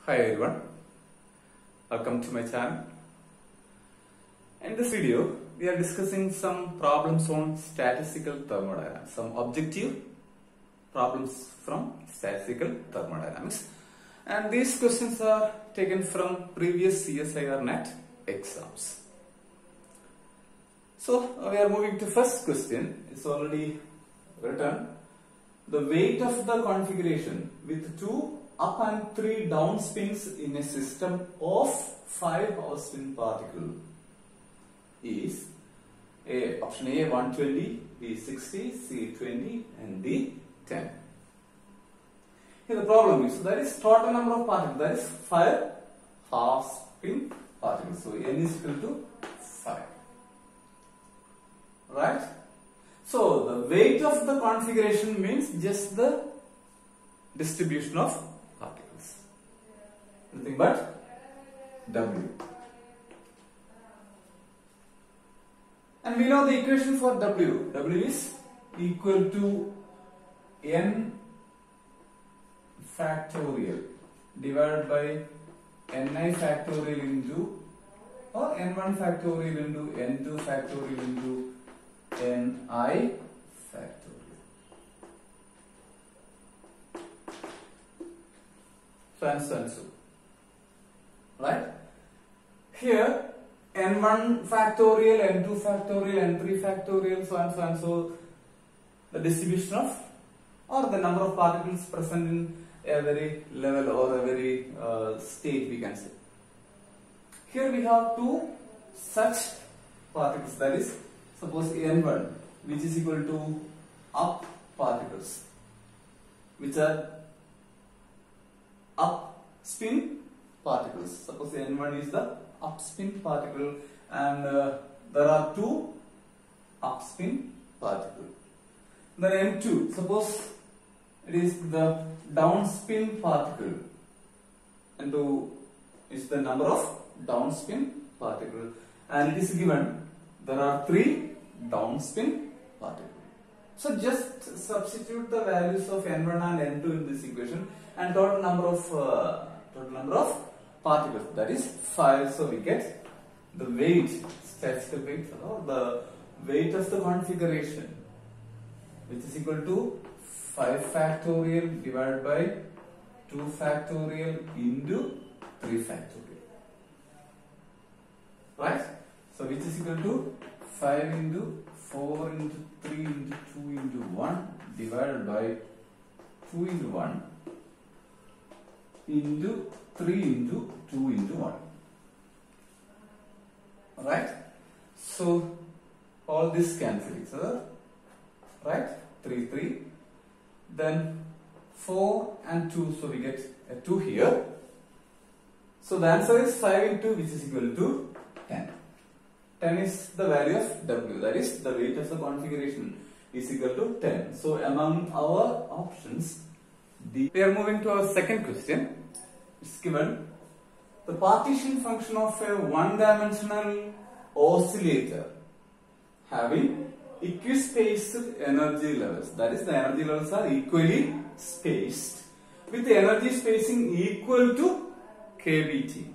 Hi everyone, welcome to my channel. In this video, we are discussing some problems on statistical thermodynamics, some objective problems from statistical thermodynamics, and these questions are taken from previous CSIR NET exams. So we are moving to first question. It's already written. The weight of the configuration with 2 up and 3 down spins in a system of 5 hour spin particles is option A 120, B 60, C 20 and D 10. Here the problem is, so that is total number of particles, that is 5 half spin particles. So N is equal to 5. Right? So the weight of the configuration means just the distribution of particles. Nothing but W. And we know the equation for W. W is equal to N factorial divided by Ni factorial into, or N1 factorial into N2 factorial into Ni factorial. So and so and so. Right? Here N1 factorial, N2 factorial, N3 factorial, so and so, the distribution of or the number of particles present in a very level or a very state, we can say. Here we have 2 such particles, that is, suppose N1, which is equal to up particles, which are up spin particles. Suppose N1 is the up spin particle, and there are 2 up spin particles. Then N2, suppose it is the down spin particle. N2 is the number of down spin particles, and it is given there are 3 down spin particles. So just substitute the values of N1 and N2 in this equation, and total number of particles, that is 5. So we get the weight, statistical weight, or the weight of the configuration, which is equal to 5 factorial divided by 2 factorial into 3 factorial. Right? So which is equal to 5 into 4 into 3 into 2 into 1 divided by 2 into 1 into 3 into 2 into 1. Right? So all this cancel each other. Right? 3, 3. Then 4 and 2, so we get a 2 here. So the answer is 5 into, which is equal to 10. 10 is the value of W, that is the weight of the configuration is equal to 10. So among our options, D. We are moving to our second question. It's given the partition function of a one-dimensional oscillator having equispaced energy levels, that is the energy levels are equally spaced with the energy spacing equal to kBt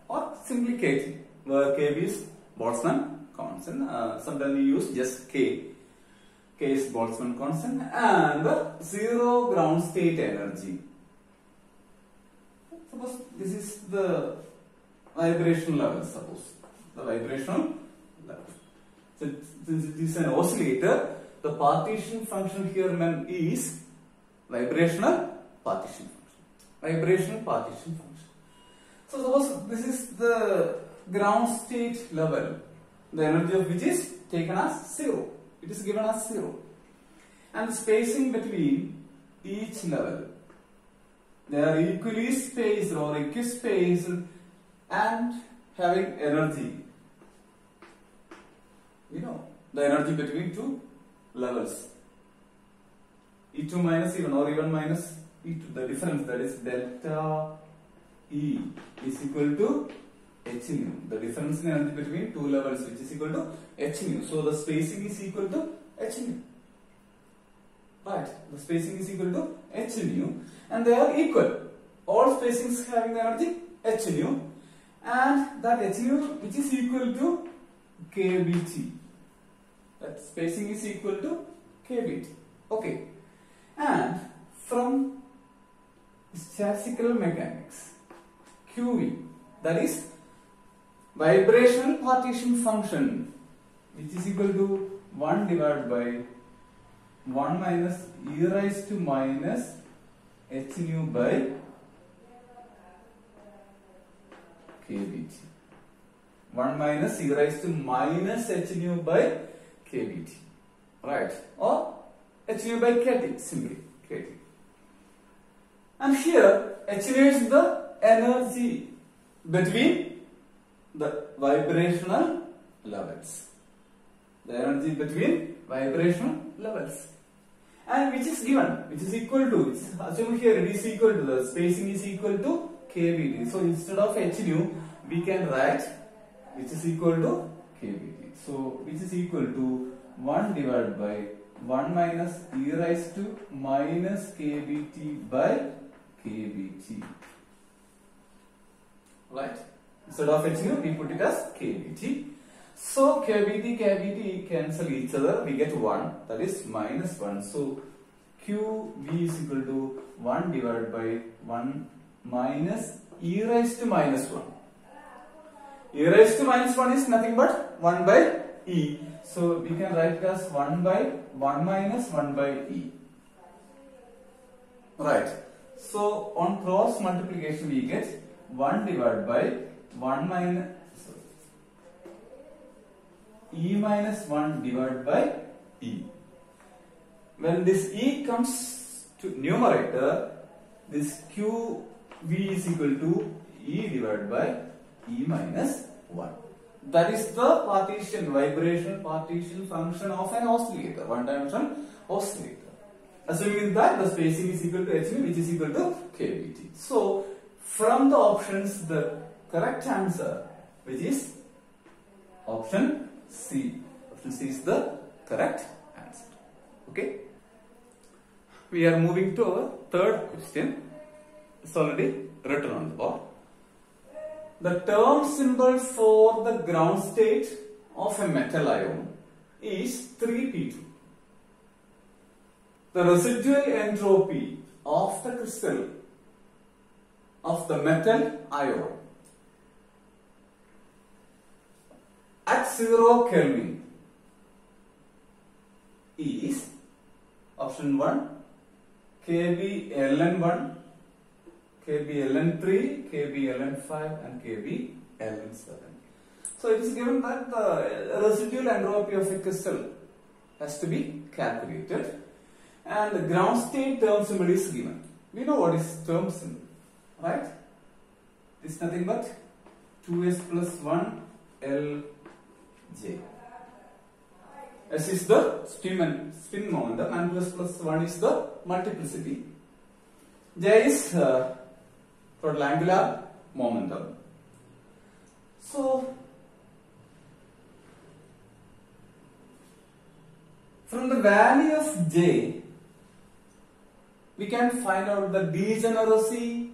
or simply kT, where kB is Boltzmann constant. Sometimes we use just K. K is Boltzmann constant, and the 0 ground state energy. Suppose this is the vibrational level. Suppose the vibrational level. So since it is an oscillator, the partition function here is vibrational partition function. Vibrational partition function. So suppose this is the ground state level, the energy of which is taken as 0. It is given as 0. And the spacing between each level, they are equally spaced or equispaced and having energy. You know, the energy between 2 levels. E2 minus E1 or E1 minus E2, the difference, that is delta E is equal to h nu. The difference in energy between 2 levels, which is equal to h nu. So the spacing is equal to h nu. Right? The spacing is equal to h nu, and they are equal. all spacings having the energy h nu, and that h nu which is equal to kBt. That spacing is equal to kBt. Okay. And from statistical mechanics, QV, that is vibrational partition function, which is equal to 1 divided by 1 minus e raised to minus h nu by kBt. 1 minus e raised to minus h nu by kBt. Right? Or h nu by kt, simply kt. And here h nu is the energy between the vibrational levels. The energy between vibrational levels. And which is given, which is equal to, assume here it is equal to, the spacing is equal to kBt. So instead of h nu, we can write which is equal to kBt. So which is equal to 1 divided by 1 minus e raised to minus kBt by kBt. Right? Instead of h nu, we put it as kBt. So kBt cancel each other, we get 1, that is minus 1. So QV is equal to 1 divided by 1 minus e raised to minus 1. E raised to minus 1 is nothing but 1 by e. So we can write it as 1 by 1 minus 1 by e. Right. So on cross multiplication we get 1 divided by 1 minus e minus 1 divided by e. When this e comes to numerator, this QV is equal to e divided by e minus 1. That is the partition, vibration partition function of an oscillator, one dimensional oscillator. Assuming that the spacing is equal to h nu, which is equal to kBt. So from the options, the correct answer, which is option C. Option C is the correct answer. Okay. We are moving to our third question. It's already written on the board. The term symbol for the ground state of a metal ion is 3p2. The residual entropy of the crystal of the metal ion at 0 Kelvin is option 1 Kb Ln1, Kb Ln3, Kb Ln5 and Kb Ln7. So it is given that the residual entropy of a crystal has to be calculated and the ground state term symbol is given. We know what is term symbol, right? It is nothing but 2s plus 1 Lj. S is the spin momentum and 2s plus 1 is the multiplicity. J is total angular momentum. So from the value of J, we can find out the degeneracy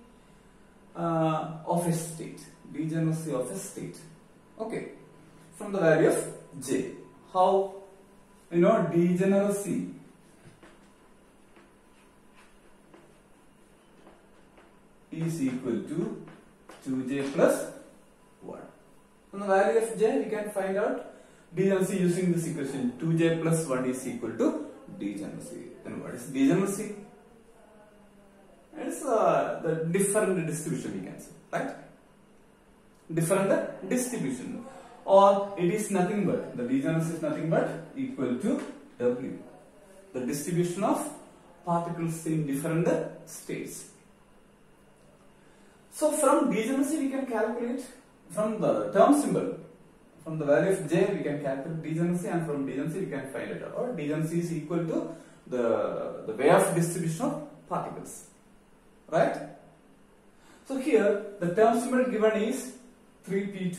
of a state. Degeneracy of a state. Okay. From the value of J. How? You know, degeneracy is equal to 2J plus 1. From the value of J, we can find out degeneracy using this equation. 2J plus 1 is equal to degeneracy. Then what is degeneracy? It's the different distribution, we can say, right? Different distribution. Or it is nothing but, the degeneracy is nothing but equal to W. The distribution of particles in different states. So from degeneracy we can calculate, from the term symbol, from the value of J we can calculate degeneracy, and from degeneracy we can find it out. Degeneracy is equal to the way of distribution of particles. Right? So here the term symbol given is 3p2.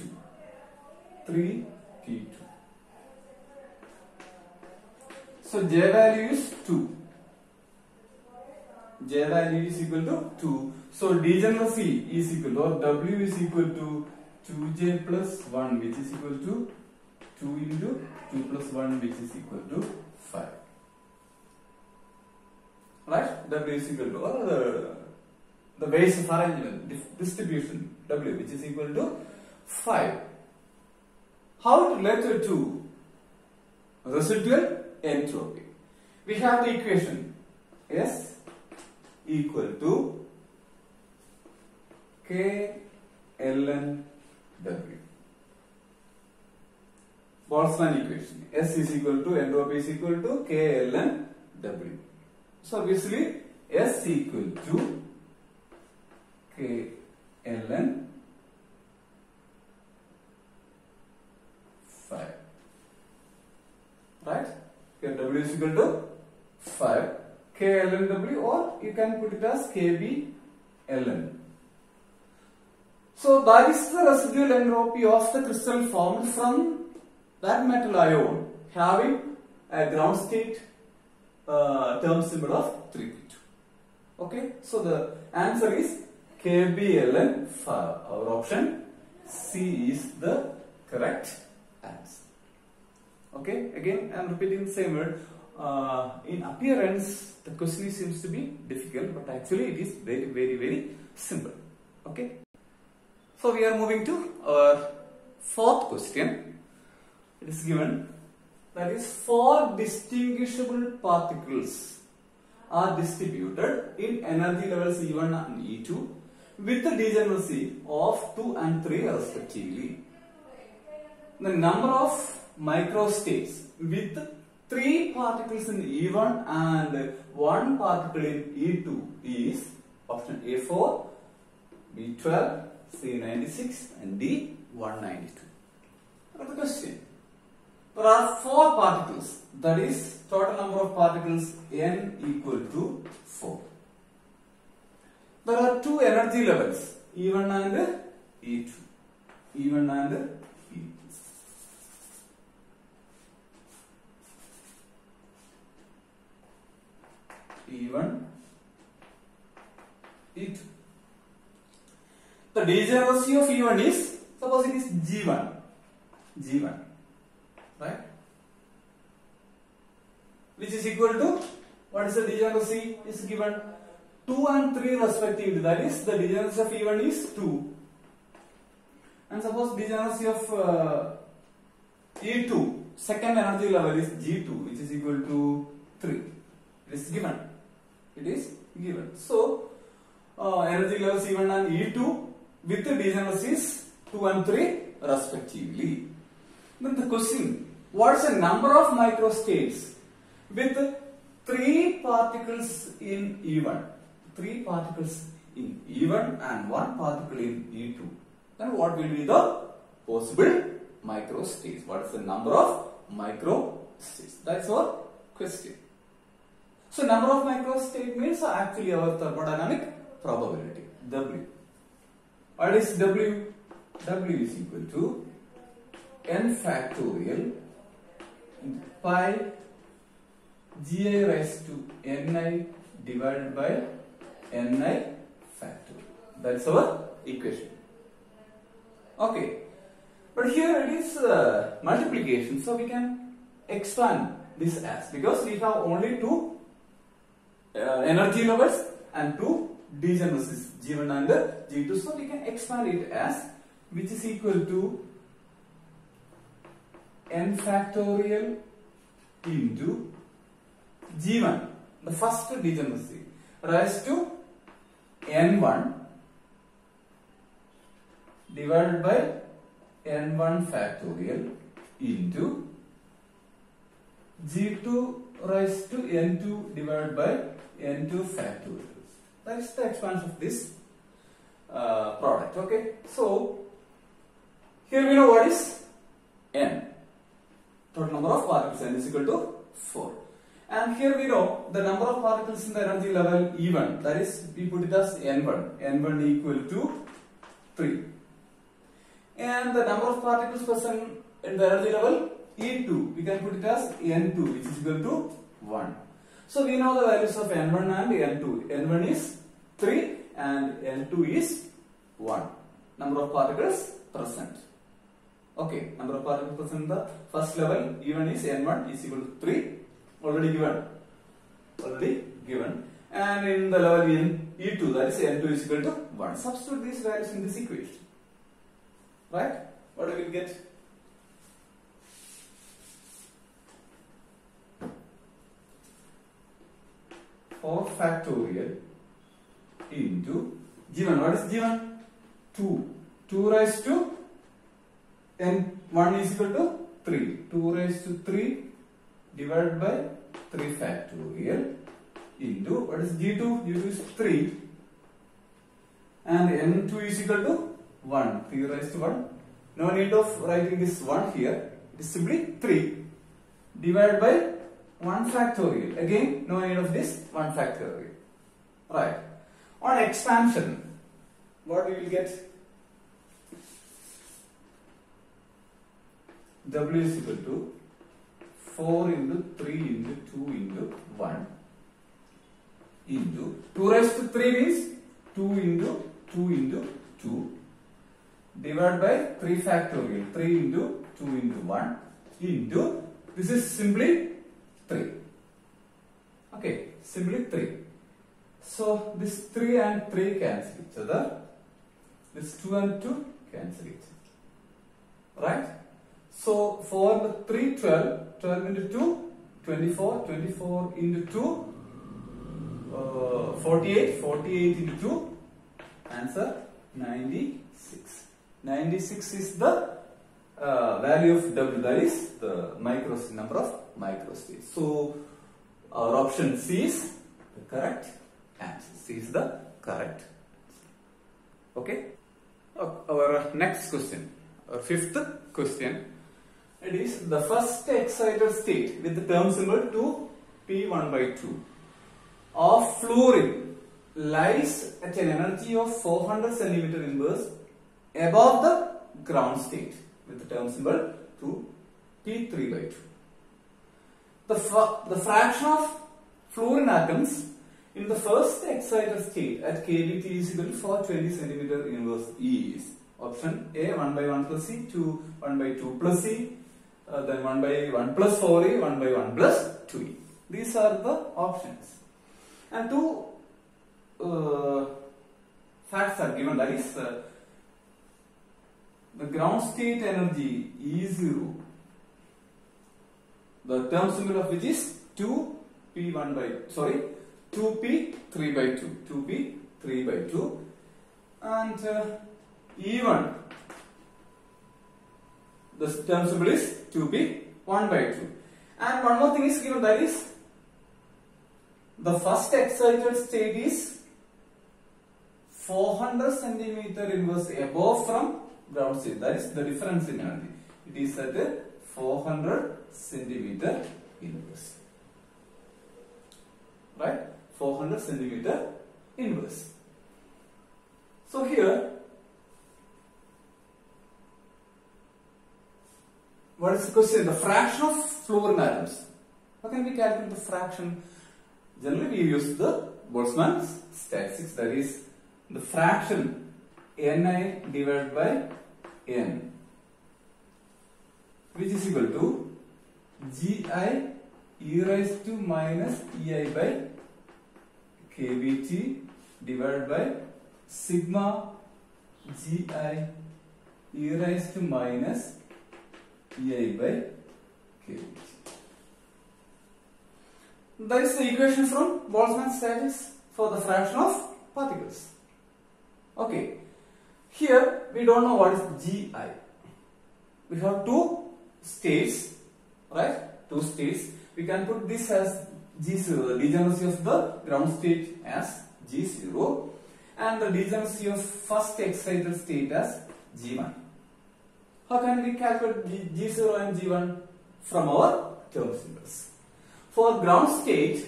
3p2. So J value is 2. J value is equal to 2. So degeneracy is equal to, or W is equal to 2J plus 1, which is equal to 2 into 2 plus 1, which is equal to 5. Right? W is equal to, or the ways of arrangement, distribution, W, which is equal to 5. How related to residual entropy? We have the equation S equal to K ln W. Boltzmann equation. S is equal to, entropy is equal to K ln W. So obviously S equal to K ln 5. Right? Here W is equal to 5. K ln W, or you can put it as KB ln. So that is the residual entropy of the crystal formed from that metal ion having a ground state term symbol of 3p2. Okay, so the answer is KB ln 5. Our option C is the correct answer. Okay, again I am repeating the same word. In appearance, the question seems to be difficult, but actually it is very, very, very simple. Okay. So we are moving to our fourth question. It is given, that is, 4 distinguishable particles are distributed in energy levels E1 and E2 with the degeneracy of 2 and 3 respectively. The number of microstates with 3 particles in E1 and 1 particle in E2 is option A4, B12, C96 and D192. Look at the question. There are 4 particles, that is total number of particles N equal to 4. There are 2 energy levels, E1 and E2. E1 and E2. E1, E2. The degeneracy of E1 is, suppose it is G1, right? Which is equal to, what is the degeneracy? Is given 2 and 3 respectively. That is, the degeneracy of E1 is 2. And suppose degeneracy of E2, second energy level is G2, which is equal to 3. It is given. It is given. So, energy levels E1 and E2 with the degeneracies 2 and 3 respectively. Then the question, what is the number of microstates with 3 particles in E1? 3 particles in E1 and 1 particle in E2. Then what will be the possible microstates? What is the number of microstates? That's our question. So number of microstate means actually our thermodynamic probability, W. What is W? W is equal to n factorial pi gi raised to ni divided by ni factorial. That's our equation. Okay. But here it is multiplication, so we can expand this as, because we have only 2 energy levels and 2 degeneracies, G1 and G2, so we can expand it as, which is equal to n factorial into G1, the first degeneracy, raised to n1 divided by n1 factorial into G2 raised to n2 divided by n2 factorial. That is the expansion of this product. Okay, so here we know what is n. Total number of particles, n is equal to 4. And here we know the number of particles in the energy level E1, that is, we put it as n1, n1 equal to 3. And the number of particles present in the energy level E2, we can put it as n2, which is equal to 1. So we know the values of N1 and N2. N1 is 3 and N2 is 1. Number of particles present. Okay, number of particles present in the first level, E1 is N1 is equal to 3. Already given. And in the level in E2, that is N2 is equal to 1. Substitute these values in this equation. Right? What do we get? Four factorial into G1. What is G1? 2. 2 raised to N1 is equal to 3. 2 raised to 3 divided by 3 factorial into what is G2? G2 is 3 and N2 is equal to 1. 3 raised to 1. No need of writing this 1 here. It is simply 3 divided by 1 factorial. Again, no need of this 1 factorial. Right. On expansion, what we will get? W is equal to 4 into 3 into 2 into 1 into 2 raised to 3 means 2 into 2 into 2 divided by 3 factorial. 3 into 2 into 1 into, this is simply 3. Okay, simply 3. So this 3 and 3 cancel each other. This 2 and 2 cancel each other. Right? So 4 into 3, 12. 12 into 2, 24. 24 into 2, 48. 48 into 2. Answer 96. 96 is the value of W, that is the number of microstates. So our option C is the correct answer. C is the correct. Okay. Our next question, our fifth question. It is the first excited state with the term symbol 2p1/2 of fluorine lies at an energy of 400 centimeter inverse above the ground state with the term symbol 2p3/2. The fraction of fluorine atoms in the first excited state at kBt is equal to 420 centimeter inverse is option A 1/1 plus C, 2 1/2 plus C, then 1/1 plus 4E, 1/1 plus 2E. These are the options. And two facts are given, that is the ground state energy E0, the term symbol of which is 2p3/2, 2p3/2, and E1, the term symbol is 2p1/2. And one more thing is given, that is the first excited state is 400 centimeter inverse above from ground state. That is the difference in energy. It is at 400 centimeter inverse. Right? 400 centimeter inverse. So here, what is the question? The fraction of fluorine atoms. How can we calculate the fraction? Generally, we use the Boltzmann's statistics, that is the fraction Ni divided by N, which is equal to Gi e raised to minus Ei by kBt divided by sigma Gi e raised to minus Ei by kBt. That is the equation from Boltzmann's statistics for the fraction of particles. Okay, here we don't know what is Gi. We have two states, right? Two states. We can put this as G0, the degeneracy of the ground state as G0, and the degeneracy of first excited state as G1. How can we calculate G0 and G1? From our term symbols. For ground state,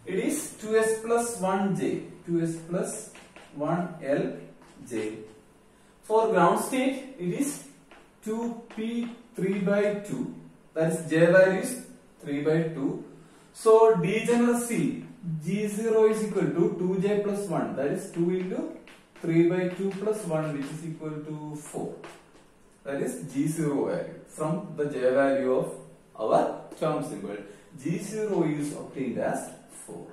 it is 2s plus 1j, 2s plus 1lj. For ground state, it is 2p3/2, that is j value is 3/2. So degeneracy G0 is equal to 2j plus 1, that is 2 into 3 by 2 plus 1, which is equal to 4. That is G0 value from the J value of our term symbol. G0 is obtained as 4.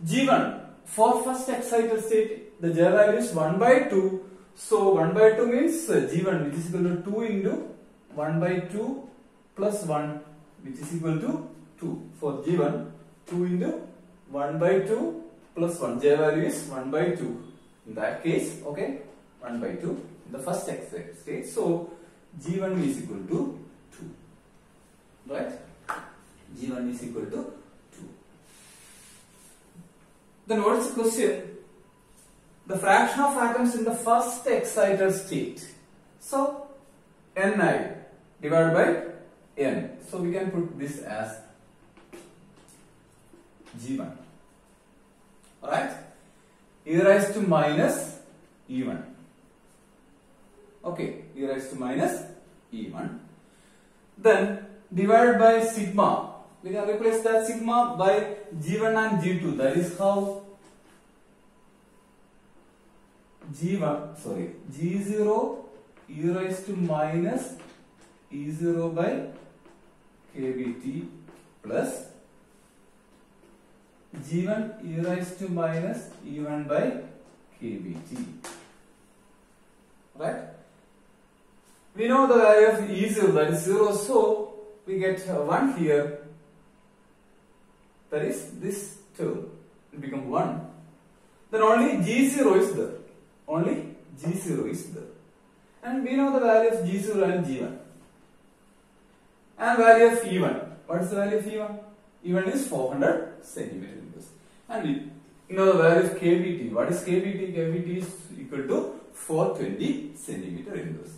G1, for first excited state, the J value is 1 by 2. So 1 by 2 means G1, which is equal to 2 into 1 by 2 plus 1, which is equal to 2. For G1, 2 into 1 by 2 plus 1. J value is 1 by 2. In that case, okay, 1 by 2 in the first excited state. So G1 is equal to 2. Right? G1 is equal to 2. Then what is the question? The fraction of atoms in the first excited state. So Ni divided by N. So we can put this as G1. Alright? E raised to minus E1. Okay, E raised to minus E1. Then divided by sigma. We can replace that sigma by G1 and G2. That is how G0 e raised to minus E0 by kBt plus G1 e raised to minus E1 by kBt. Right? We know the value of E0, that is 0, so we get 1 here. That is this term will become 1. Then only G0 is there. Only G0 is there. And we know the value of G0 and G1. And value of E1. What is the value of E1? E1 is 400 centimeter inverse. And we know the value of kBt. What is kBt? kBt is equal to 420 centimeter inverse.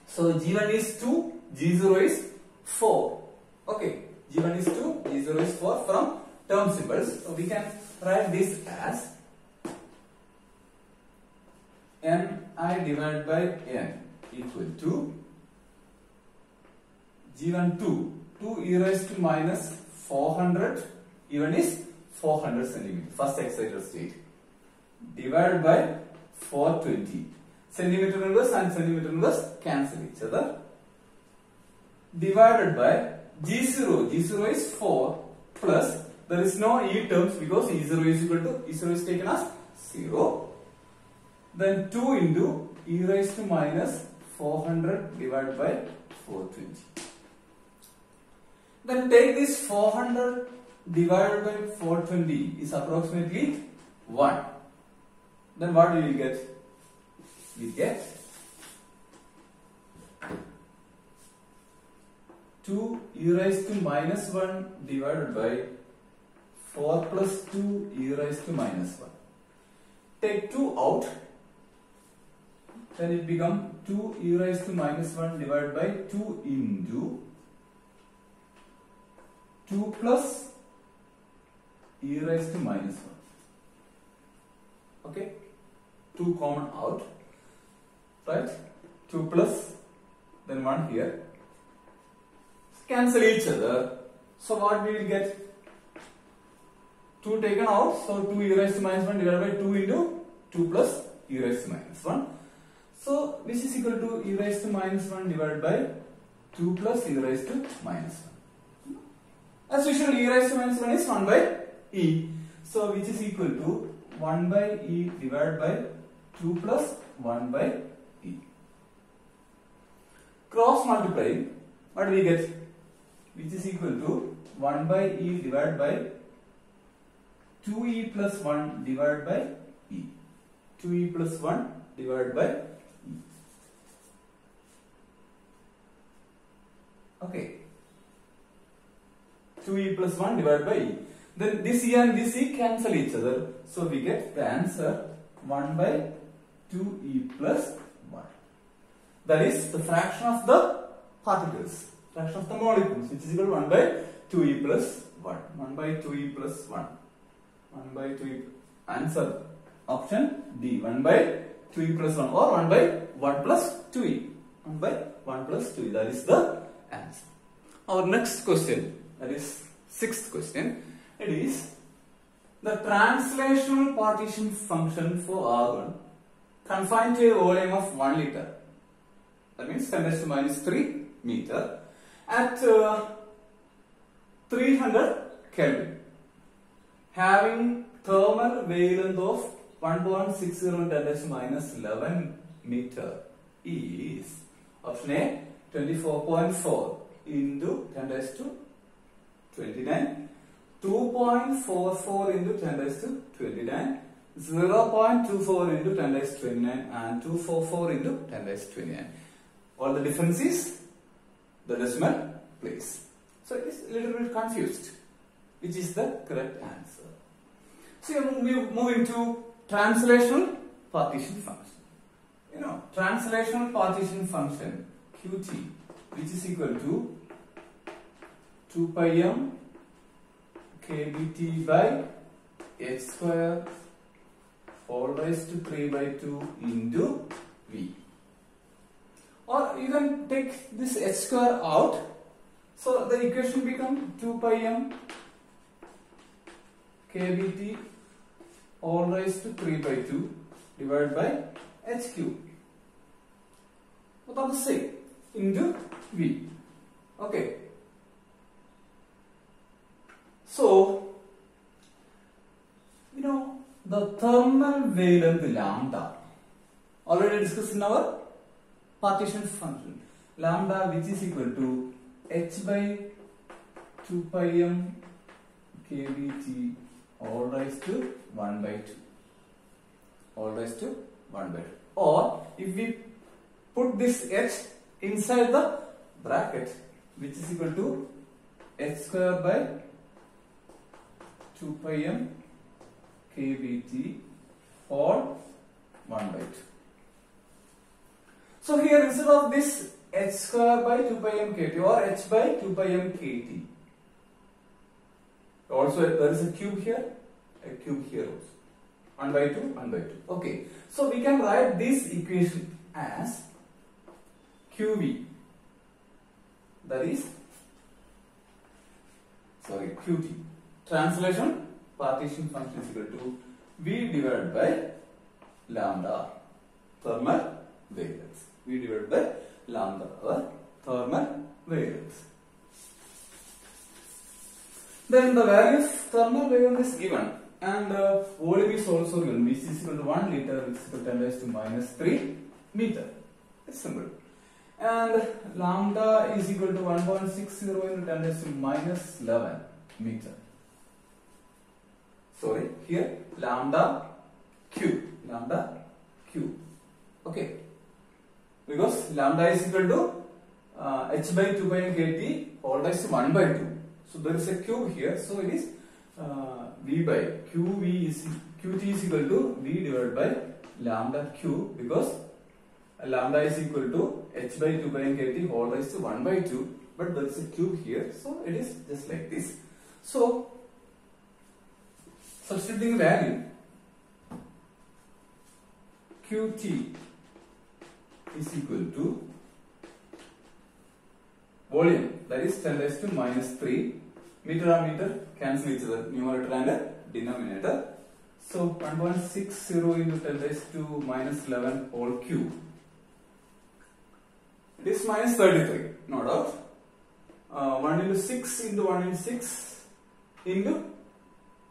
So G1 is 2, G0 is 4. Okay. G1 is 2, G0 is 4 from term symbols. So we can write this as Ni divided by N equal to G1 2 e raised to minus 400, E1 is 400 centimeter, first excited state, divided by 420. Centimeter inverse and centimeter inverse cancel each other. Divided by G0, G0 is 4 plus, there is no E terms because E0 is equal to, E0 is taken as 0. Then 2 into e raised to minus 400 divided by 420. Then take this 400 divided by 420 is approximately 1. Then what will you get? We get 2 e raised to minus 1 divided by 4 plus 2 e raised to minus 1. Take 2 out. Then it becomes 2 e raised to minus 1 divided by 2 into 2 plus e raised to minus 1. Okay? 2 common out. Right? 2 plus, then 1 here. Cancel each other. So what we will get? 2 taken out. So 2 e raised to minus 1 divided by 2 into 2 plus e raised to minus 1. So which is equal to e raised to minus 1 divided by 2 plus e raised to minus 1. As usual, e raised to minus 1 is 1 by e. So which is equal to 1 by e divided by 2 plus 1 by e. Cross multiplying, what do we get? Which is equal to 1 by e divided by 2e plus 1 divided by e. 2e plus 1 divided by e. Okay. 2e plus 1 divided by e. Then this e and this e cancel each other. So we get the answer 1 by 2e plus 1. That is the fraction of the particles, fraction of the molecules, which is equal to 1 by 2e plus 1. 1 by 2e plus 1. 1 by 2e. Answer option D. 1 by 2e plus 1 or 1 by 1 plus 2e. 1 by 1 plus 2e. That is the answer. Our next question, that is sixth question, it is the translational partition function for argon confined to a volume of 1 liter. That means 10 raised to minus 3 meter at 300 Kelvin, having thermal wavelength of 1.60 10 raised to minus 11 meter is option A 24.4 into 10 raised to 29, 2.44 into 10 raised to 29, 0.24 into 10 raised to 29 and 244 into 10 raised to 29. All the difference is the decimal place. So it is a little bit confused. Which is the correct answer? So we move into translational partition function. You know, translational partition function QT, which is equal to 2 pi m kBt by h square all raised to 3 by 2 into V. Or you can take this h square out, so the equation becomes 2 pi m kBt all raised to 3 by 2 divided by h cube. Both are the same, into V. Okay. So, you know, the thermal wavelength lambda, already discussed in our partition function, lambda which is equal to h by 2 pi m kBt all raised to 1 by 2, all raised to 1 by 2. Or if we put this h inside the bracket, which is equal to h square by 2 pi m kBt all 1 by 2. So here instead of this h square by 2 pi m kt or h by 2 pi m kt, also there is a cube here also. 1 by 2, 1 by 2. Okay. So we can write this equation as QV. That is, QT. Translation partition function is equal to V divided by lambda, thermal wavelength. V divided by lambda, or thermal wavelength. Then the value of thermal wavelength is given, and volume is also given, which is equal to 1 liter, which is equal to 10 raised to minus 3 meter. It's simple. And lambda is equal to 1.60 into 10 raised to minus 11 meter. Sorry, here lambda cube. Okay. Because lambda is equal to h by 2 pi m kt all raised to 1 by 2. So there is a cube here. So it is V by QT is equal to V divided by lambda cube, because lambda is equal to h by 2 pi m kt all raised to 1 by 2, but there is a cube here, so it is just like this. So substituting value, QT is equal to volume, that is 10 raised to minus 3, meter on meter cancel each other, numerator and denominator. So 1.60 into 10 raised to minus 11 whole cube. It is minus 33, no doubt. 1 into 6 into 1 into 6 into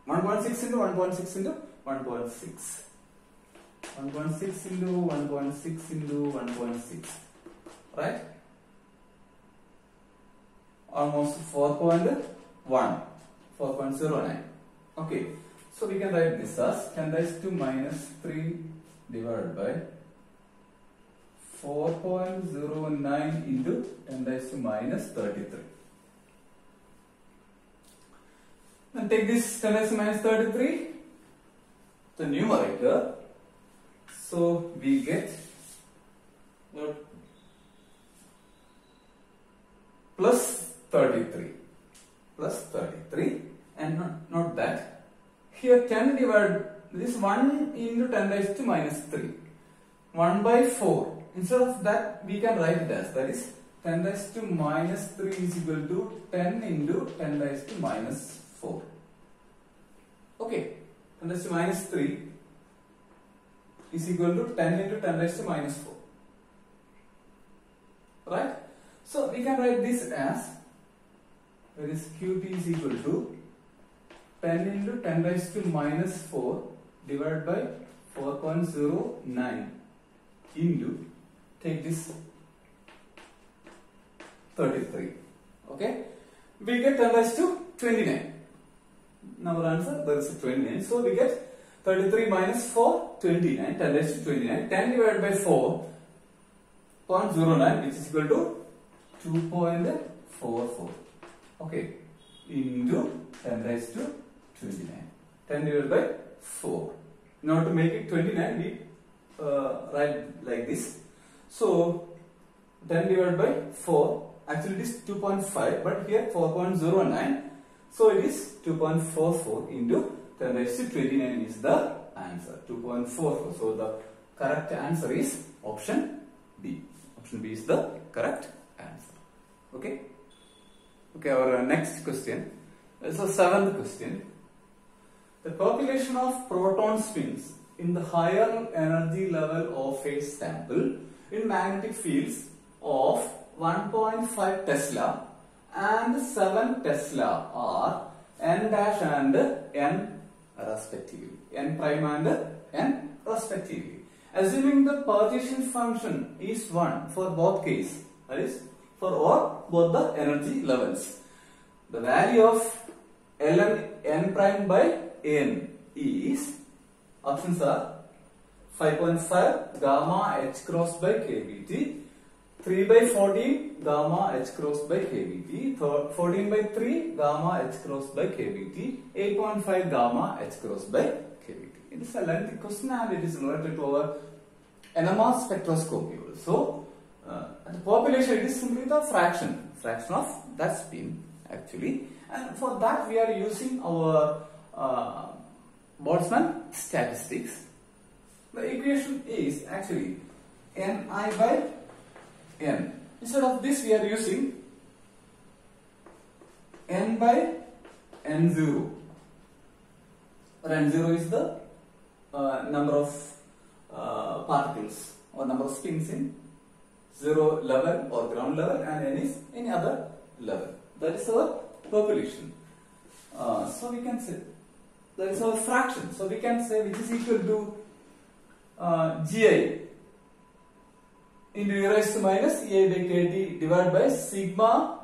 1.6 into 1.6 into 1.6. 1.6 into 1.6 into 1.6. Right? Almost 4.09. Okay. So we can write this as 10 raised to minus 3 divided by 4.09 into 10 raised to minus 33. Then take this 10 raised to minus 33, the numerator. So we get plus 33. Plus 33, and not that. Here 10 divided, this 1 into 10 raised to minus 3. 1 by 4. Instead of that, we can write it as, that is 10 raised to minus 3 is equal to 10 into 10 raised to minus 4. Okay, 10 raised to minus 3 is equal to 10 into 10 raised to minus 4. Right? So we can write this as, that is Qt is equal to 10 into 10 raised to minus 4 divided by 4.09 into, take this 33. Okay, we get 10 raised to 29. Now our answer, there is a 29. So we get 33 minus 4, 29. 10 raised to 29. 10 divided by 4.09, which is equal to 2.44. Okay, into 10 raised to 29. 10 divided by 4. In order to make it 29, we write like this. So 10 divided by 4, actually it is 2.5, but here 4.09. So it is 2.44 into 10 raised to 29 is the answer. 2.44. So the correct answer is option B. Option B is the correct answer. Okay. Okay, our next question. So 7th question. The population of proton spins in the higher energy level of a sample in magnetic fields of 1.5 Tesla and 7 Tesla are n dash and n respectively. N prime and n respectively. Assuming the partition function is 1 for both cases, that is for all both the energy levels, the value of ln n prime by n is, options are 5.5 gamma h cross by kBt, 3 by 14 gamma h cross by kBt, 14 by 3 gamma h cross by kBt, 8.5 gamma h cross by kBt. It is a lengthy question and it is related to our NMR spectroscopy also. The population, it is simply the fraction of that spin actually, and for that we are using our Boltzmann statistics. The equation is actually Ni by n. Instead of this we are using n by n0, where n0 is the number of particles or number of spins in 0 level or ground level, and n is any other level. That is our population. So we can say that is our fraction. So we can say which is equal to Gi into e raised to minus Ei by kT divided by sigma,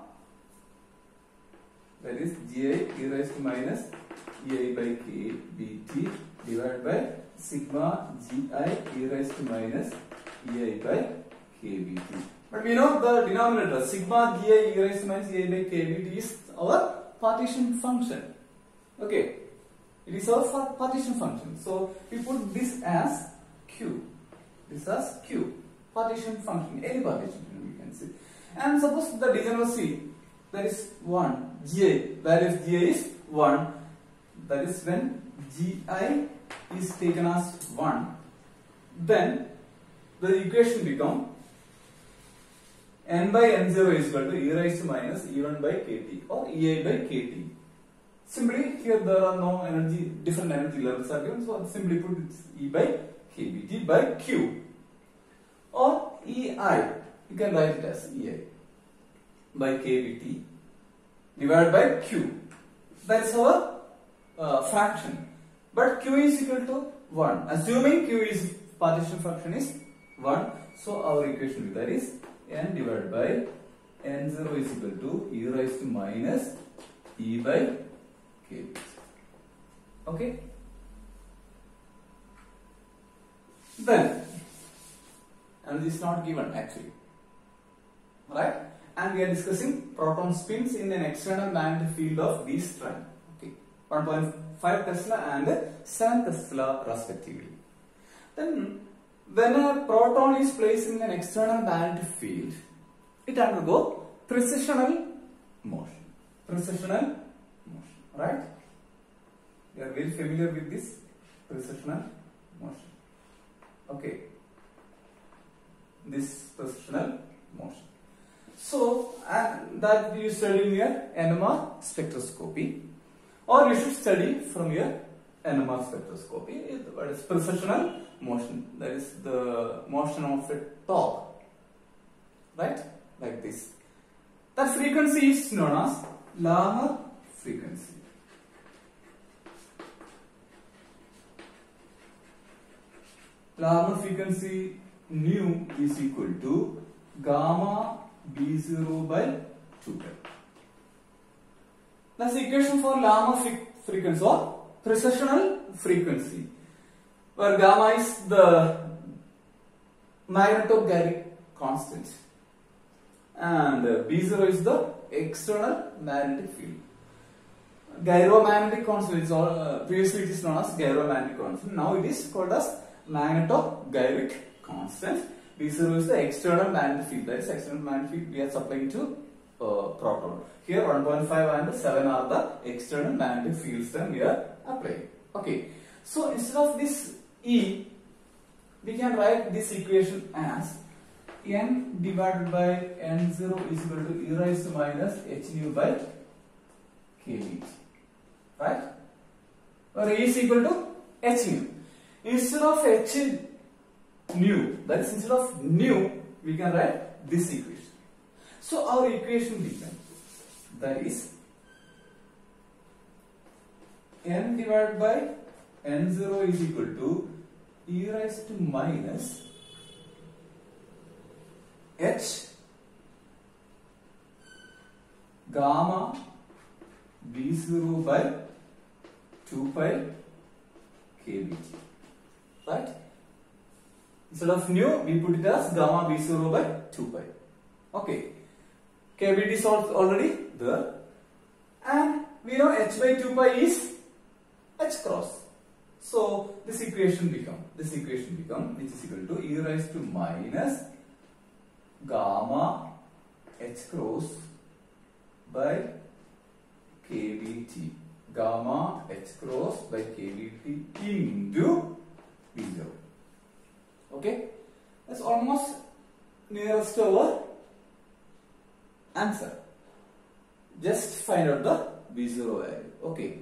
that is Gi e raised to minus Ei by kBt divided by sigma Gi e raised to minus Ei by kBt. But we know the denominator sigma Gi e raised to minus Ei by kBt is our partition function. Okay, it is our partition function. So we put this as Q. This as Q. Partition function, any partition function we can see. And suppose the degeneracy, that is 1, Gi, value of Gi is 1. That is when Gi is taken as 1, then the equation becomes n by n0 is equal to e raised to minus e1 by kt or ei by kt. Simply here there are no energy, different energy levels are given, so simply put it's E by kBt by Q, or EI, you can write it as EI by kBt divided by Q. That is our fraction. But Q is equal to 1. Assuming Q is partition function is 1, so our equation that is n divided by n0 is equal to e raised to minus E by kBt. Okay. Then, and this is not given actually, right? And we are discussing proton spins in an external magnetic field of this strength. Okay, 1.5 Tesla and 7 Tesla respectively. Then, when a proton is placed in an external magnetic field, it undergoes precessional motion. Precessional motion, right? You are very familiar with this precessional motion. Okay, this precessional motion. So, and that you study in your NMR spectroscopy, or you should study from your NMR spectroscopy. What is precessional motion? That is the motion of a top, right? Like this. That frequency is known as Larmor frequency. Larmor frequency nu is equal to gamma B0 by 2 pi. That's the equation for Larmor frequency or precessional frequency, where gamma is the magnetogyric constant and B0 is the external magnetic field. Gyromagnetic constant is previously it is known as gyromagnetic constant. Now it is called as magnetogyric constant. B0 is the external magnetic field. That is external magnetic field we are supplying to proton. Here 1.5 and 7 are the external magnetic fields that we are applying. Okay. So instead of this E, we can write this equation as N divided by N0 is equal to e raised to minus h nu by kV. Right? Where E is equal to h nu. Instead of h nu, that is instead of nu, we can write this equation. So our equation becomes, that is N divided by N0 is equal to e raised to minus h gamma B0 by 2 pi kBt. Right? Instead of nu, we put it as gamma B0 by 2 pi. Okay. kBt is already there. And we know h by 2 pi is h cross. So this equation become which is equal to e raised to minus gamma h cross by kBt. Gamma h cross by kBt into B0. Okay, that's almost nearest to our answer. Just find out the B0 value. Okay.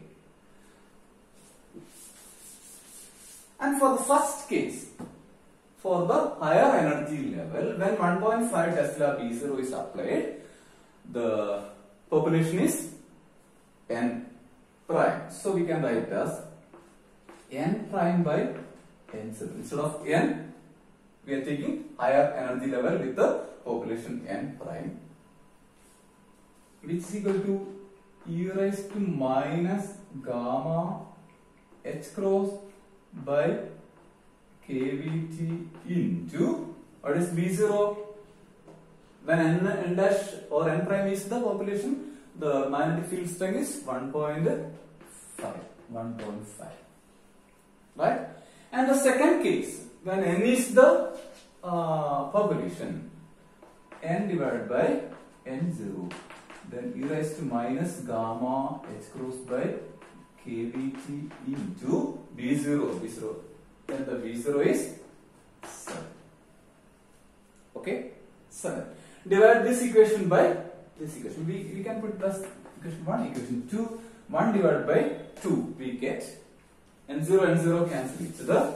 And for the first case, for the higher energy level, when 1.5 Tesla B0 is applied, the population is N prime. So we can write it as N prime by N0. Instead of N, we are taking higher energy level with the population N prime, which is equal to e raised to minus gamma h cross by kBt into, what is B0? When n dash or n prime is the population, the magnetic field strength is 1.5. Right? And the second case, when n is the population, n divided by n0, then e raised to minus gamma h cross by kBt into B0. Then the B0 is 7. Okay? 7. Divide this equation by this equation. We can put plus equation 1, equation 2. 1 divided by 2 we get. N0 cancel each other.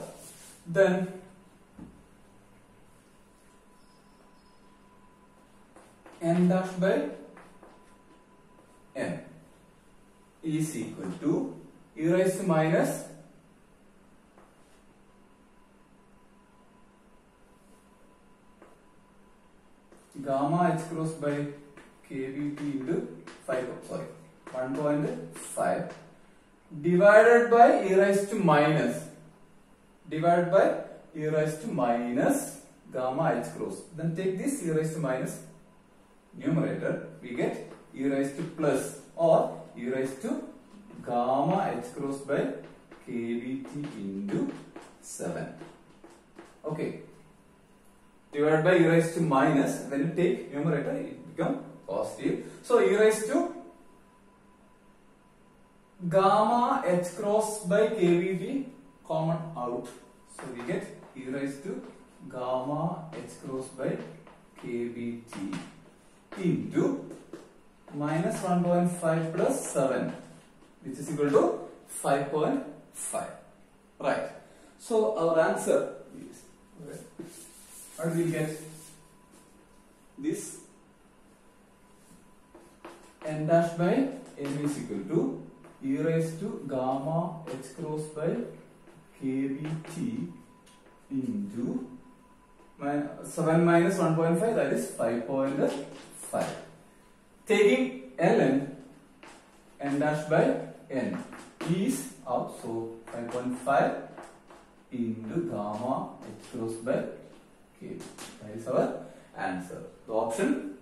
Then n dash by n is equal to e raised to minus gamma h cross by kBt into 1.5 divided by e raised to minus gamma h cross. Then take this e raised to minus numerator, we get e raised to plus or e raised to gamma h cross by kBt into 7. Okay. Divided by e raised to minus, when you take numerator, it becomes positive. So e raised to gamma h cross by kBt common out. So we get e raised to gamma h cross by kBt into minus 1.5 plus 7, which is equal to 5.5. Right. So our answer is, what do we get? This n dash by m is equal to e raised to gamma h cross by kbt into 7 minus 1.5, that is 5.5. Taking ln n dash by n is out, so 5.5 into gamma h cross by kb. That is our answer. The option